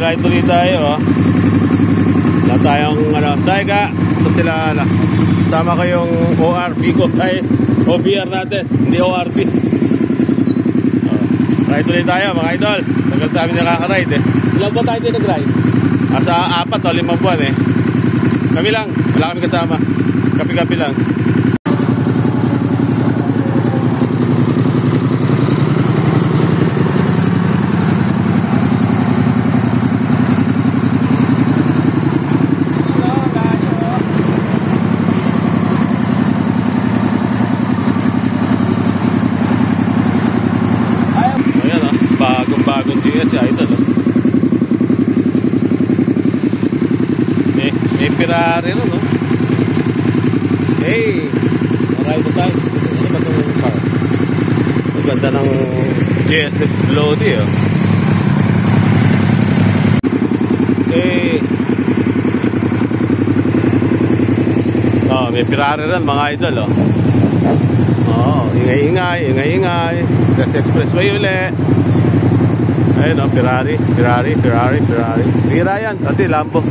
ride tuloy tayo, oh. Wala tayong, dahil ka, ito sila, sama ko yung ORB ko, ay, OBR natin, hindi ORB. Ride tuloy tayo, mga idol. Tagal tayo nakaka-ride, eh. Ilang buwan tayo din nag-ride? Asa 4 o 5 buwan, eh. Kami lang, wala kami kasama. Kapi-kapi lang. Bagong GS si Idol, oh. May Ferrari rin, no? Hey, marami tayo. Ano ba itong car? Ang ganda ng GS Lodi, oh. Hey, oh, may Ferrari rin, mga idol, oh. Oh, ingay-ingay. Gas Expressway ulit. Ayun, oh, Ferrari. Pira yan, dati Lambo.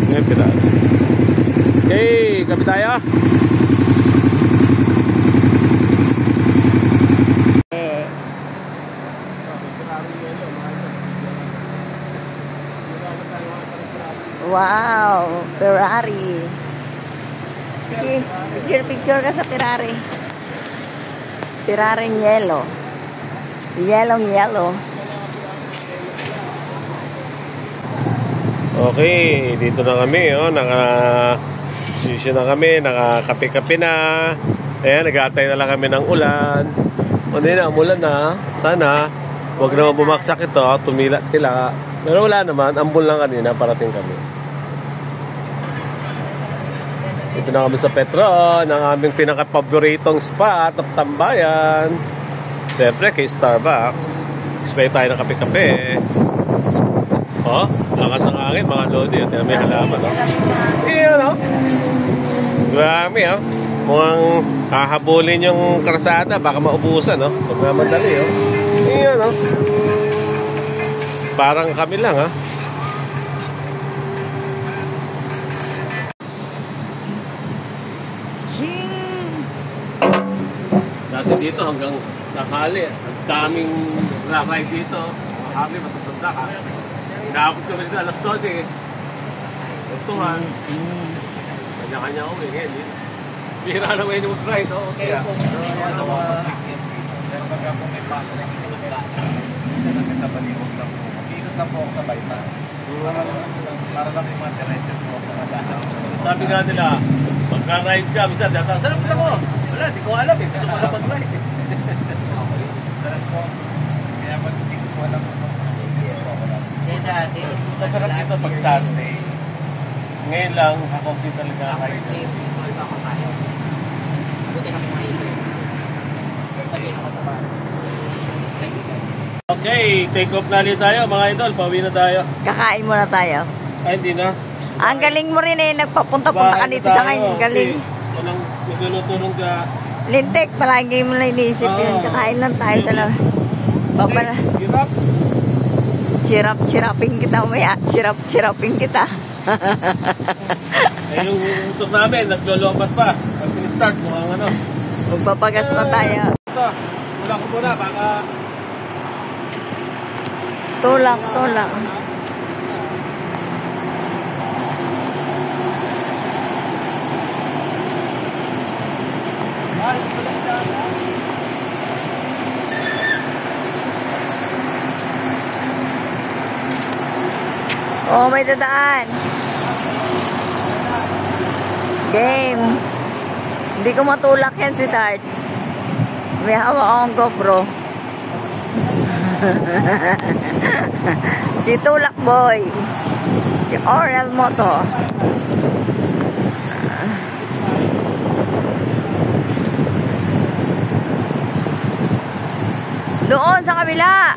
Ngayon, Ferrari. Okay, kapi tayo. Wow, Ferrari. Sige, picture ka sa Ferrari. Ferrari yellow. Yellow. Okay, dito na kami, oh. Naka-session na kami, nakakape-kape na. Ayan, nag-aantay na lang kami ng ulan. Hindi na, umulan na. Sana, huwag naman bumaksak ito, tumila-tila. Pero wala naman, ambon lang kanina, parating kami. Dito na kami sa Petron, ang aming pinaka-paboritong spot ng tambayan. Siyempre, kay Starbucks. Expect tayo ng kape-kape. Oh, lakas ng hangin, mga lodi. At may halaman, oh. Iyan, oh. Grabe, oh. Mukhang hahabulin yung karsada, baka maubusan, oh. Pag namadali, oh. Iyan, oh. Parang kami lang, ah. Dati dito hanggang nakali. Ang daming ride dito. Kami matutunda ka. Inaabot kami dito alas 12. Tutuhan. Kanya-kanya uwi. Bihira na may mag-ride. Okay. Sa mga pasakit. Pero pagka po may paso na sa masla, isa lang sa baliwag lang po. Ikot lang po ako sa bypass. Para lang yung mga diretso po. Sabi nga nila, pagka-ride ka, bisa data, saan punta ko? Wala, di ko alam eh. Gusto ko na mag-ride eh. Dalas po. Kaya pag hindi ko alam po. Masarap dito pag Sunday. Ngayon lang, kakunti talaga kayo. Okay, take off na ulit tayo mga idol. Pauwi na tayo. Kakain muna tayo. Ay, hindi na. Ang galing mo rin eh. Nagpapunta-punta ka dito sa ngayon. Galing. Walang maglulutulong ka. Lintik, palagi mo na inisip yun. Kakain lang tayo sa lang. Babala. Chirap-chirapin kita umaya. Chirap-chirapin kita. Ay, yung utok namin, naglolopat pa. Pag start mo ang ano. Magpapagas pa tayo. Ito, wala ko muna, baka... Tulak. Oh, may dadaan. Game. Hindi ko matulak yan, sweetheart. May hawak akong GoPro. Si Tulak Boy. Si Orel Moto. Doon sa kabila.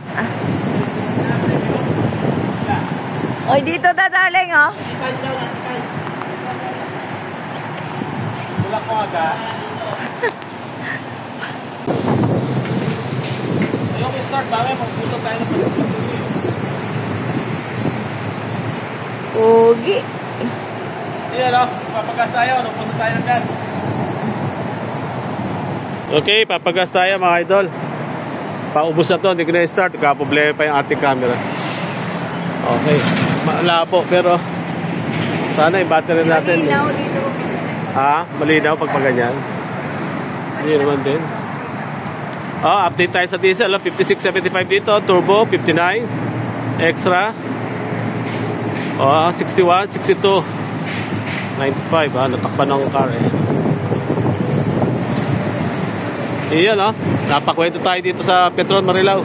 Oy, dito darling, oh. Tulak ko agad. Ayaw ko start, bakit? Mag-usap tayo ng pagkakas. Pugi. Ayan o, papagas tayo. Napuso tayo ng gas. Okay, papagas tayo mga idol. Paubos na to, hindi ko na-start. Kaproblema pa yung ating camera. Okay, malabo pero sana yung battery natin. Malinaw dito. Malinaw pag ganyan. Hindi naman din. Update tayo sa diesel. 5675 dito, turbo 59, extra 61, 62, 95. Natakpan ng car eh. Iyan napakwento tayo dito sa Petron Marilao.